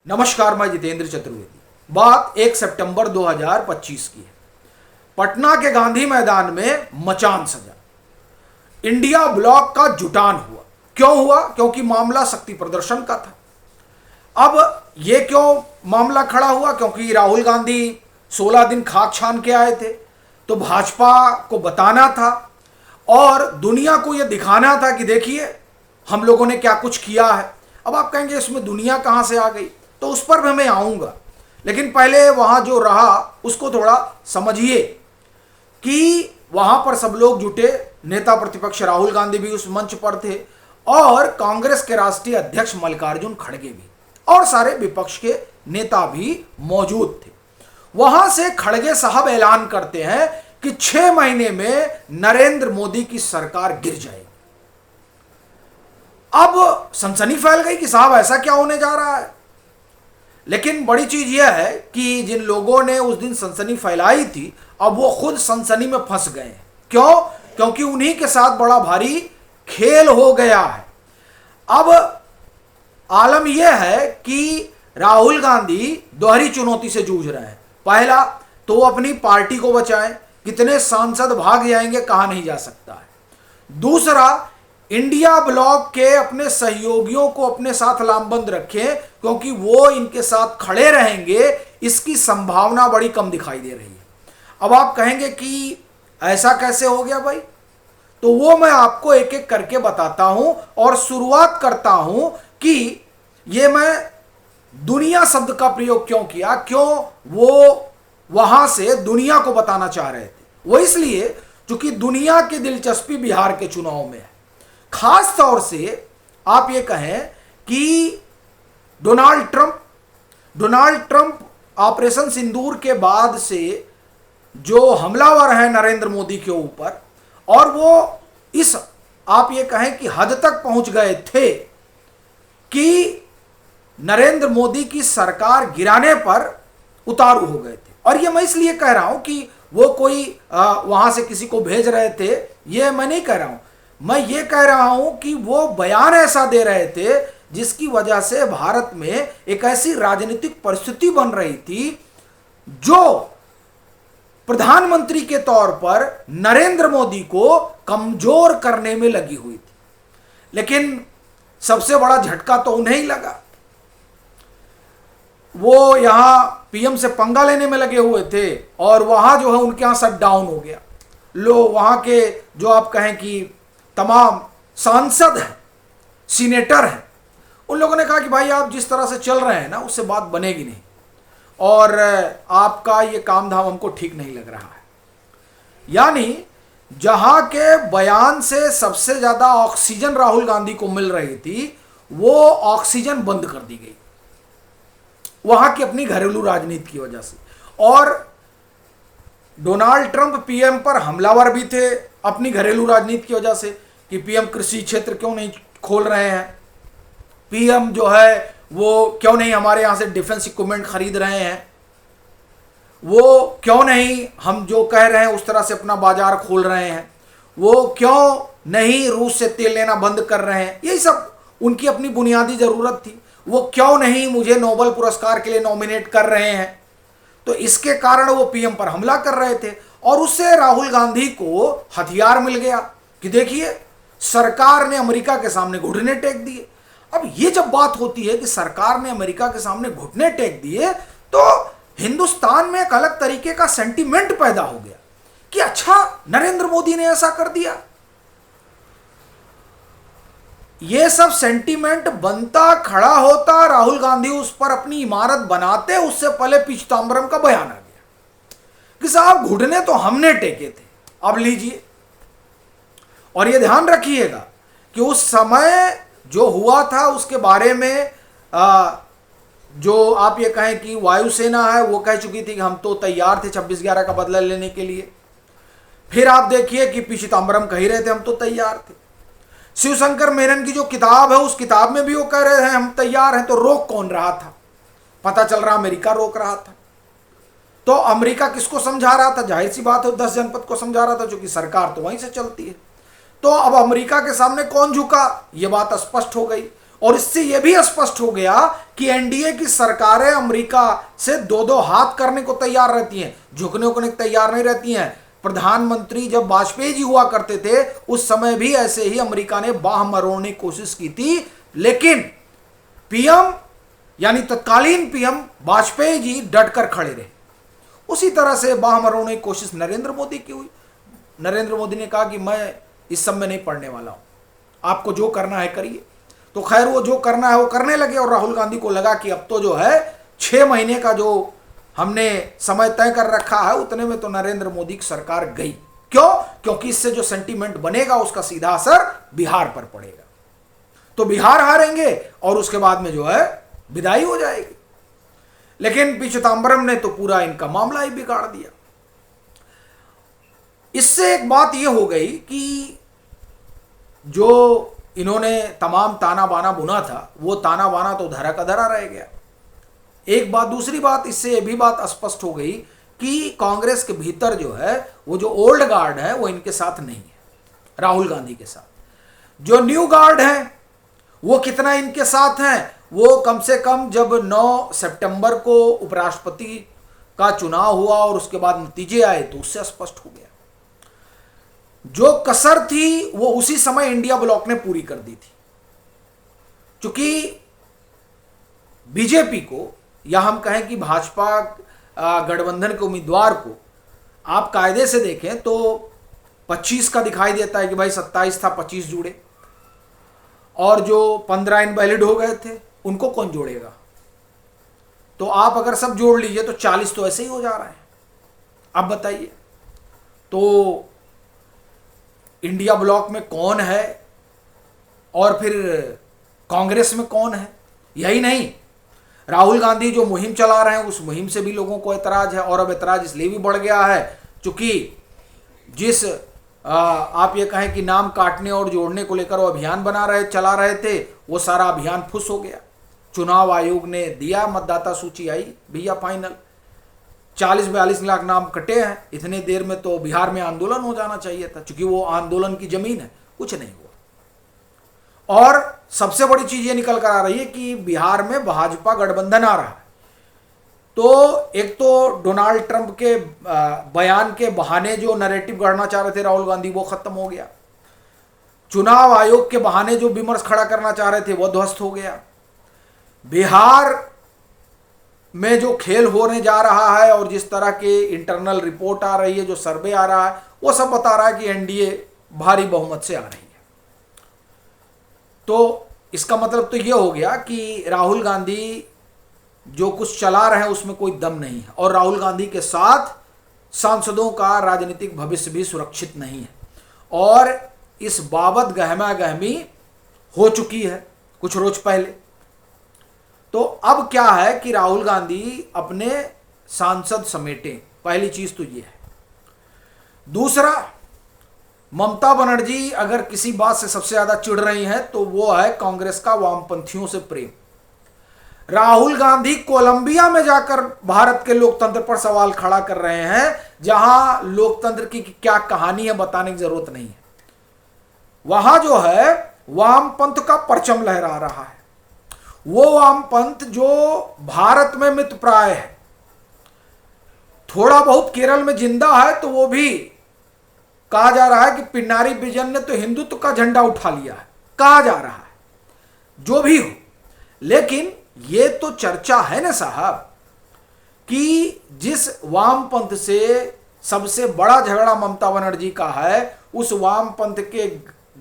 नमस्कार, मैं जितेंद्र चतुर्वेदी। बात 1 सितंबर 2025 की है। पटना के गांधी मैदान में मचान सजा। इंडिया ब्लॉक का जुटान हुआ। क्यों हुआ? क्योंकि मामला शक्ति प्रदर्शन का था। अब यह क्यों मामला खड़ा हुआ? क्योंकि राहुल गांधी 16 दिन खाक छान के आए थे, तो भाजपा को बताना था और दुनिया को यह दिखाना था कि देखिए हम लोगों ने क्या कुछ किया है। अब आप कहेंगे इसमें दुनिया कहां से आ गई, तो उस पर भी मैं आऊंगा, लेकिन पहले वहां जो रहा उसको थोड़ा समझिए कि वहां पर सब लोग जुटे। नेता प्रतिपक्ष राहुल गांधी भी उस मंच पर थे और कांग्रेस के राष्ट्रीय अध्यक्ष मल्लिकार्जुन खड़गे भी, और सारे विपक्ष के नेता भी मौजूद थे। वहां से खड़गे साहब ऐलान करते हैं कि 6 महीने में नरेंद्र मोदी की सरकार गिर जाएगी। अब सनसनी फैल गई कि साहब ऐसा क्या होने जा रहा है। लेकिन बड़ी चीज यह है कि जिन लोगों ने उस दिन सनसनी फैलाई थी, अब वो खुद सनसनी में फंस गए हैं। क्यों? क्योंकि उन्हीं के साथ बड़ा भारी खेल हो गया है। अब आलम यह है कि राहुल गांधी दोहरी चुनौती से जूझ रहे हैं। पहला तो वो अपनी पार्टी को बचाएं, कितने सांसद भाग जाएंगे कहा नहीं जा सकता है। दूसरा, इंडिया ब्लॉक के अपने सहयोगियों को अपने साथ लामबंद रखें, क्योंकि वो इनके साथ खड़े रहेंगे, इसकी संभावना बड़ी कम दिखाई दे रही है। अब आप कहेंगे कि ऐसा कैसे हो गया भाई, तो वो मैं आपको एक एक करके बताता हूं और शुरुआत करता हूं कि ये मैं दुनिया शब्द का प्रयोग क्यों किया, क्यों वो वहां से दुनिया को बताना चाह रहे थे। वो इसलिए क्योंकि दुनिया की दिलचस्पी बिहार के चुनाव में है। खास तौर से आप ये कहें कि डोनाल्ड ट्रंप ऑपरेशन सिंदूर के बाद से जो हमलावर है नरेंद्र मोदी के ऊपर, और वो इस आप ये कहें कि हद तक पहुंच गए थे कि नरेंद्र मोदी की सरकार गिराने पर उतारू हो गए थे। और ये मैं इसलिए कह रहा हूं कि वो कोई वहां से किसी को भेज रहे थे, ये मैं नहीं कह रहा हूं। मैं ये कह रहा हूं कि वो बयान ऐसा दे रहे थे जिसकी वजह से भारत में एक ऐसी राजनीतिक परिस्थिति बन रही थी जो प्रधानमंत्री के तौर पर नरेंद्र मोदी को कमजोर करने में लगी हुई थी। लेकिन सबसे बड़ा झटका तो उन्हें ही लगा। वो यहां पीएम से पंगा लेने में लगे हुए थे और वहां जो है उनके यहां शट डाउन हो गया। लो, वहां के जो आप कहें कि तमाम सांसद हैं, सीनेटर हैं, उन लोगों ने कहा कि भाई आप जिस तरह से चल रहे हैं ना, उससे बात बनेगी नहीं, और आपका ये काम धाम हमको ठीक नहीं लग रहा है। यानी जहां के बयान से सबसे ज्यादा ऑक्सीजन राहुल गांधी को मिल रही थी, वो ऑक्सीजन बंद कर दी गई वहां की अपनी घरेलू राजनीति की वजह से। और डोनाल्ड ट्रंप पीएम पर हमलावर भी थे अपनी घरेलू राजनीति की वजह से कि पीएम कृषि क्षेत्र क्यों नहीं खोल रहे हैं, पीएम जो है वो क्यों नहीं हमारे यहां से डिफेंस इक्विपमेंट खरीद रहे हैं, वो क्यों नहीं हम जो कह रहे हैं उस तरह से अपना बाजार खोल रहे हैं, वो क्यों नहीं रूस से तेल लेना बंद कर रहे हैं। यही सब उनकी अपनी बुनियादी जरूरत थी। वो क्यों नहीं मुझे नोबेल पुरस्कार के लिए नॉमिनेट कर रहे हैं। तो इसके कारण वो पीएम पर हमला कर रहे थे और उससे राहुल गांधी को हथियार मिल गया कि देखिए सरकार ने अमेरिका के सामने घुटने टेक दिए। अब ये जब बात होती है कि सरकार ने अमेरिका के सामने घुटने टेक दिए, तो हिंदुस्तान में एक अलग तरीके का सेंटीमेंट पैदा हो गया कि अच्छा नरेंद्र मोदी ने ऐसा कर दिया। ये सब सेंटीमेंट बनता खड़ा होता, राहुल गांधी उस पर अपनी इमारत बनाते, उससे पहले पी चिदंबरम का बयान आ गया कि साहब घुटने तो हमने टेके थे, अब लीजिए। और ये ध्यान रखिएगा कि उस समय जो हुआ था उसके बारे में जो आप ये कहें कि वायुसेना है वो कह चुकी थी कि हम तो तैयार थे 26/11 का बदला लेने के लिए। फिर आप देखिए कि पी चिदंबरम कह रहे थे हम तो तैयार थे। शिवशंकर मेनन की जो किताब है उस किताब में भी वो कह रहे हैं हम तैयार हैं। तो रोक कौन रहा था? पता चल रहा अमेरिका रोक रहा था। तो अमेरिका किसको समझा रहा था? जाहिर सी बात है 10 जनपद को समझा रहा था, क्योंकि सरकार तो वहीं से चलती है। तो अब अमेरिका के सामने कौन झुका, ये बात स्पष्ट हो गई। और इससे यह भी स्पष्ट हो गया कि एनडीए की सरकारें अमेरिका से दो दो हाथ करने को तैयार रहती हैं, झुकने को तैयार नहीं रहती हैं। प्रधानमंत्री जब वाजपेयी जी हुआ करते थे उस समय भी ऐसे ही अमेरिका ने बाह मरोड़ने की कोशिश की थी, लेकिन पीएम यानी तत्कालीन पीएम वाजपेयी जी डटकर खड़े रहे। उसी तरह से बाह मरोड़ने की कोशिश नरेंद्र मोदी की हुई। नरेंद्र मोदी ने कहा कि मैं इस सब में नहीं पड़ने वाला हूं, आपको जो करना है करिए। तो खैर वो जो करना है वो करने लगे, और राहुल गांधी को लगा कि अब तो जो है 6 महीने का जो हमने समय तय कर रखा है उतने में तो नरेंद्र मोदी की सरकार गई। क्यों? क्योंकि इससे जो सेंटीमेंट बनेगा उसका सीधा असर बिहार पर पड़ेगा, तो बिहार हारेंगे और उसके बाद में जो है विदाई हो जाएगी। लेकिन पी चिदंबरम ने तो पूरा इनका मामला ही बिगाड़ दिया। इससे एक बात यह हो गई कि जो इन्होंने तमाम ताना बाना बुना था वो ताना बाना तो धरा का धरा रह गया। एक बात, दूसरी बात, इससे यह भी बात स्पष्ट हो गई कि कांग्रेस के भीतर जो है वो जो ओल्ड गार्ड है वो इनके साथ नहीं है, राहुल गांधी के साथ। जो न्यू गार्ड है वो कितना इनके साथ हैं, वो कम से कम जब 9 सितंबर को उपराष्ट्रपति का चुनाव हुआ और उसके बाद नतीजे आए तो उससे स्पष्ट हो गया। जो कसर थी वो उसी समय इंडिया ब्लॉक ने पूरी कर दी थी। चूंकि बीजेपी को या हम कहें कि भाजपा गठबंधन के उम्मीदवार को आप कायदे से देखें तो 25 का दिखाई देता है कि भाई 27 था, 25 जुड़े, और जो 15 इनवैलिड हो गए थे उनको कौन जोड़ेगा। तो आप अगर सब जोड़ लीजिए तो 40 तो ऐसे ही हो जा रहा है। अब बताइए तो इंडिया ब्लॉक में कौन है और फिर कांग्रेस में कौन है। यही नहीं, राहुल गांधी जो मुहिम चला रहे हैं उस मुहिम से भी लोगों को एतराज है, और अब एतराज इसलिए भी बढ़ गया है क्योंकि जिस आप ये कहें कि नाम काटने और जोड़ने को लेकर वो अभियान चला रहे थे, वो सारा अभियान फुस हो गया। चुनाव आयोग ने दिया, मतदाता सूची आई भैया फाइनल, 40-42 लाख नाम कटे हैं। इतने देर में तो बिहार में आंदोलन हो जाना चाहिए था, क्योंकि वो आंदोलन की जमीन है। कुछ नहीं हुआ। और सबसे बड़ी चीज ये निकल कर आ रही है कि बिहार में भाजपा गठबंधन आ रहा है। तो एक तो डोनाल्ड ट्रंप के बयान के बहाने जो नैरेटिव गढ़ना चाह रहे थे राहुल गांधी वो खत्म हो गया। चुनाव आयोग के बहाने जो विमर्श खड़ा करना चाह रहे थे वो ध्वस्त हो गया। बिहार में जो खेल होने जा रहा है और जिस तरह के इंटरनल रिपोर्ट आ रही है, जो सर्वे आ रहा है, वो सब बता रहा है कि एनडीए भारी बहुमत से आ रही है। तो इसका मतलब तो ये हो गया कि राहुल गांधी जो कुछ चला रहे हैं उसमें कोई दम नहीं है, और राहुल गांधी के साथ सांसदों का राजनीतिक भविष्य भी सुरक्षित नहीं है। और इस बाबत गहमा गहमी हो चुकी है कुछ रोज पहले। तो अब क्या है कि राहुल गांधी अपने सांसद समेटे, पहली चीज तो ये है। दूसरा, ममता बनर्जी अगर किसी बात से सबसे ज्यादा चिढ़ रही हैं तो वो है कांग्रेस का वामपंथियों से प्रेम। राहुल गांधी कोलंबिया में जाकर भारत के लोकतंत्र पर सवाल खड़ा कर रहे हैं, जहां लोकतंत्र की क्या कहानी है बताने की जरूरत नहीं है। वहां जो है वामपंथ का परचम लहरा रहा है। वो वामपंथ जो भारत में मृतप्राय है, थोड़ा बहुत केरल में जिंदा है, तो वो भी कहा जा रहा है कि पिनारी विजयन ने तो हिंदुत्व का झंडा उठा लिया है, कहा जा रहा है। जो भी हो, लेकिन ये तो चर्चा है ना साहब कि जिस वामपंथ से सबसे बड़ा झगड़ा ममता बनर्जी का है, उस वामपंथ के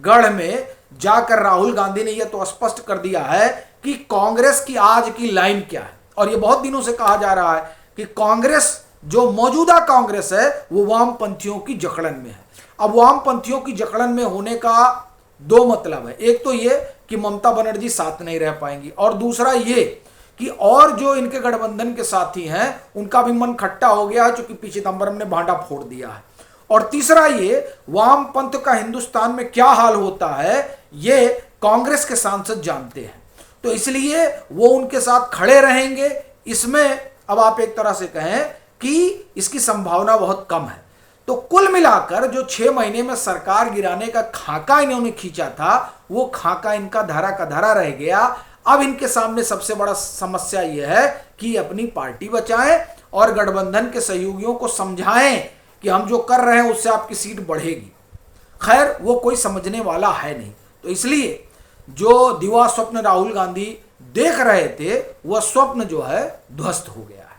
गढ़ में जाकर राहुल गांधी ने यह तो स्पष्ट कर दिया है कि कांग्रेस की आज की लाइन क्या है। और यह बहुत दिनों से कहा जा रहा है कि कांग्रेस, जो मौजूदा कांग्रेस है, वो वामपंथियों की जकड़न में है। अब वामपंथियों की जकड़न में होने का दो मतलब है। एक तो ये कि ममता बनर्जी साथ नहीं रह पाएंगी, और दूसरा ये कि और जो इनके गठबंधन के साथी हैं उनका भी मन खट्टा हो गया है, चूंकि पी चिदंबरम ने भांडा फोड़ दिया है। और तीसरा ये, वामपंथ का हिंदुस्तान में क्या हाल होता है ये कांग्रेस के सांसद जानते हैं, तो इसलिए वो उनके साथ खड़े रहेंगे। इसमें अब आप एक तरह से कहें कि इसकी संभावना बहुत कम है। तो कुल मिलाकर जो 6 महीने में सरकार गिराने का खाका इन्होंने खींचा था, वो खाका इनका धरा का धरा रह गया। अब इनके सामने सबसे बड़ा समस्या यह है कि अपनी पार्टी बचाएं और गठबंधन के सहयोगियों को समझाएं कि हम जो कर रहे हैं उससे आपकी सीट बढ़ेगी। खैर वो कोई समझने वाला है नहीं। तो इसलिए जो दिवा स्वप्न राहुल गांधी देख रहे थे वह स्वप्न जो है ध्वस्त हो गया है।